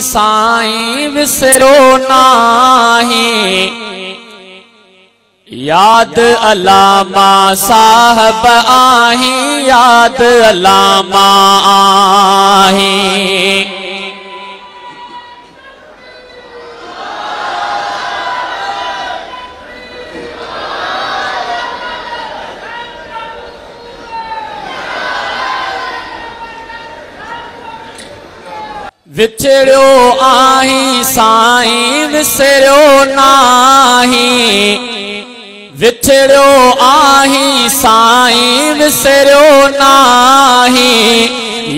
साईं विसरो नाही, याद अलामा साहब आही, याद अलामा आही। विछड़ो आही साईं विसरो नाही, विछड़ो आही साईं विसरो नाही,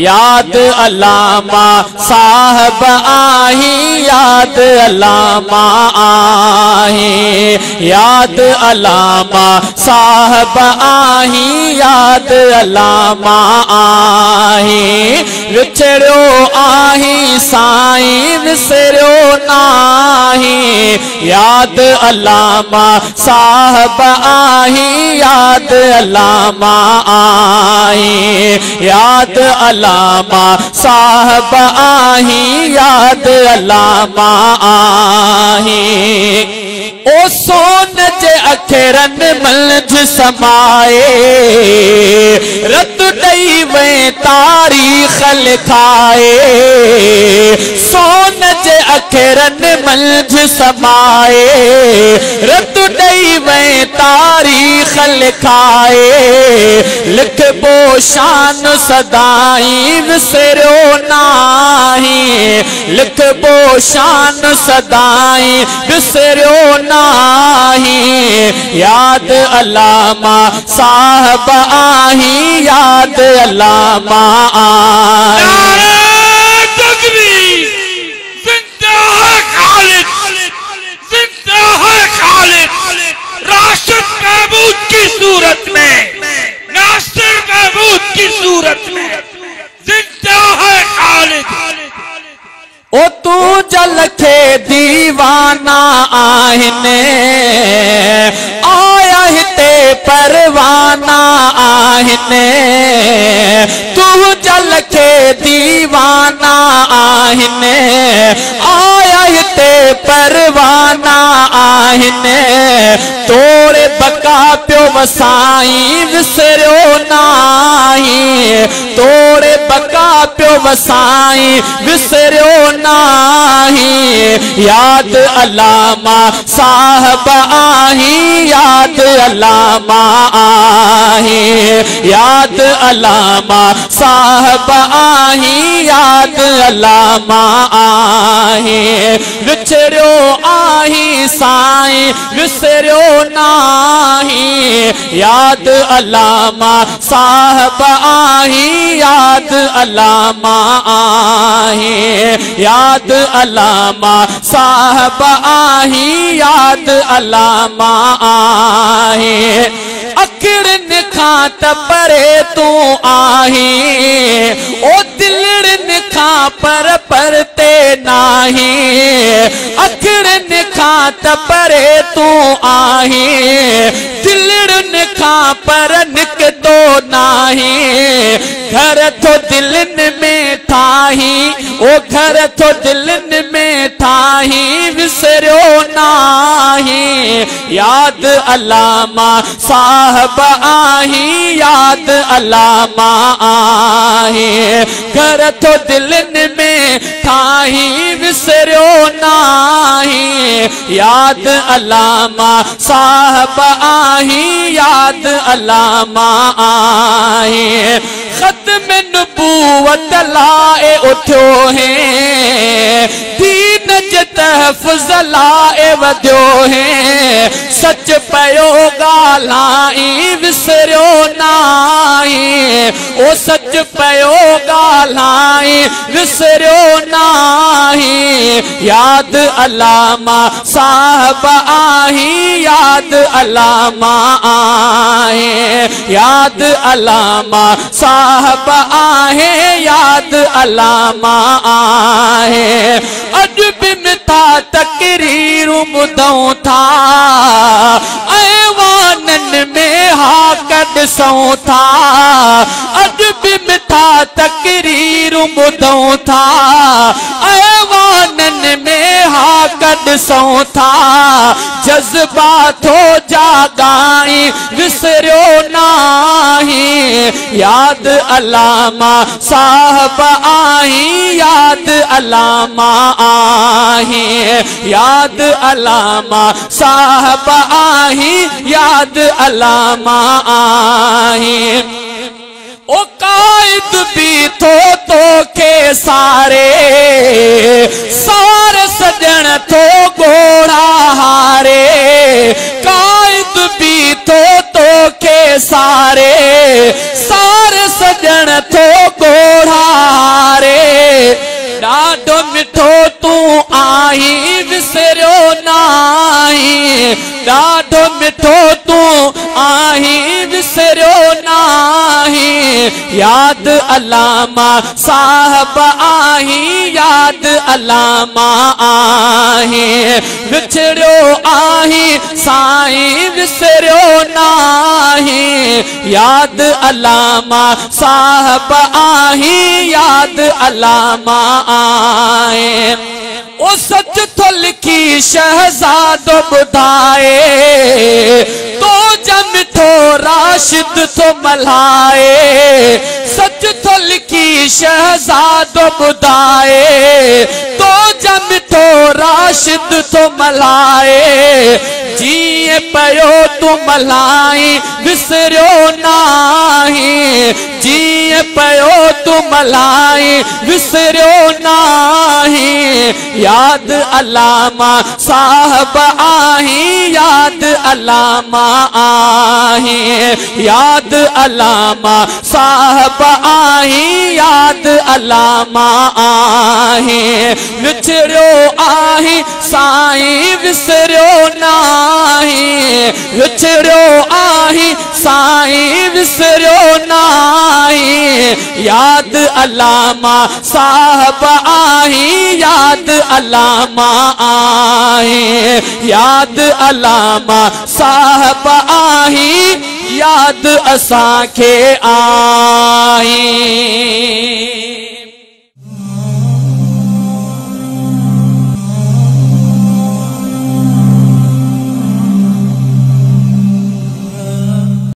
याद अलामा साहब आही, याद अलामा आही, याद अलामा साहब आही, याद अलामा आही। विछड़ो आही साईं विसरो नाही, याद अलामा साहब आही, याद अलामा आही, याद अलामा साहब आही, याद अलामा आही। ओ सोन जे अखरन मलज समाए, रत दई वे तारीख लिखाए, सोन जे अखरन मलज समाए, रत दई वे तारीख लिखाए, लिखबो शान सदाई विसरो नाही, लिखबो शान सदाई विसरो नाही, याद अलामा साहब आही, याद अलामा आही। जिंदा है खालिद, जिंदा है खालिद, राशिद महमूद की सूरत में, नासिर महमूद की सूरत में, जिंदा है खालिद। ओ तू जल खे दीवाना आहिने, आया हिते परवाना आहिने, तू जल खे दीवाना आहिने, आया हिते परवाना आहिने, तोड़े बका प्यो वसाई विसरो नाही, तोड़े बका प्यो वसाई विसरो नाही, याद अलामा साहब आही, याद अलामा आही, याद अलामा साहब आही, याद अलामा आही। विछड़ो आही साईं विसरो नाही, याद अलामा साहब आही, याद अलामा आही, याद अलामा साहब आही, याद अलामा आही। अखड़न खां त परे तू आही, ओ दिलड़न खां पर परते नाही, अखड़न खां त परे तू आही, दिलड़न खां पर निकतो नाही, घर तो दिलन में ठाही, ओ घर तो दिलन में ठाही, विसरो नाही, याद अलामा साहब आही, याद अलामा आही, घर तो दिलन में ठाही, विसरो नाही, याद अलामा साहब आही, याद अलामा आही। खत्म नबूवत लाए उठो है, दीन जे तहफ़्फ़ुज़ लाए वधियो है, सच पयो ॻाल्हाई विसरो नाही, ओ सच पयो ॻाल्हाई विसरो नाही, याद अलामा साहब आही, याद अलामा आही, याद अलामा साहब आहे, याद अलामा आहे। अॼु बिन था तकरीरूं ॿुधूं था, ऐवाननि में हाक ॾिसूं था, अॼु बिन था तकरीरूं ॿुधूं था, ऐवाननि ॾिसूं था जज्बात हो जागाई विसरियो नाही याद अलामा साहब आही याद अलामा आही याद अलामा साहब आही याद अलामा आही ओ कायद भी तो के सारे सारे सजन तो घोड़ा हारे कायद भी तो के सारे सारे सजन तो घोड़ा हारे ॾाढो मिठो तू आई विसरियो नाही ॾाढो मिठो तू आई विसरियो नाही याद अलामा साहब आही याद अलामा आही विछड़ियो आही साईं विसरियो नाही याद अलामा साहब आही याद अलामा आए ओ सच तो लिखी शहजादो बुधाए तो जम तो राशिद तो मल्हाए सच तो लिखी शहजादो बुधाए तो जम तो राशिद तो मल्हाए जिए पयो तू मल्हाई विसरियो नाही जिए पयो तू मल्हाई विसरियो नाही याद अलामा साहब आही याद अलामा आही याद अलामा साहब आही याद अलामा आही विछड़ियो आही साईं विसरियो नाही विछड़ियो आही साईं विसरियो नाही याद अलामा साहब आही याद अलामा आही याद अलामा साहब आही याद असांखे आई।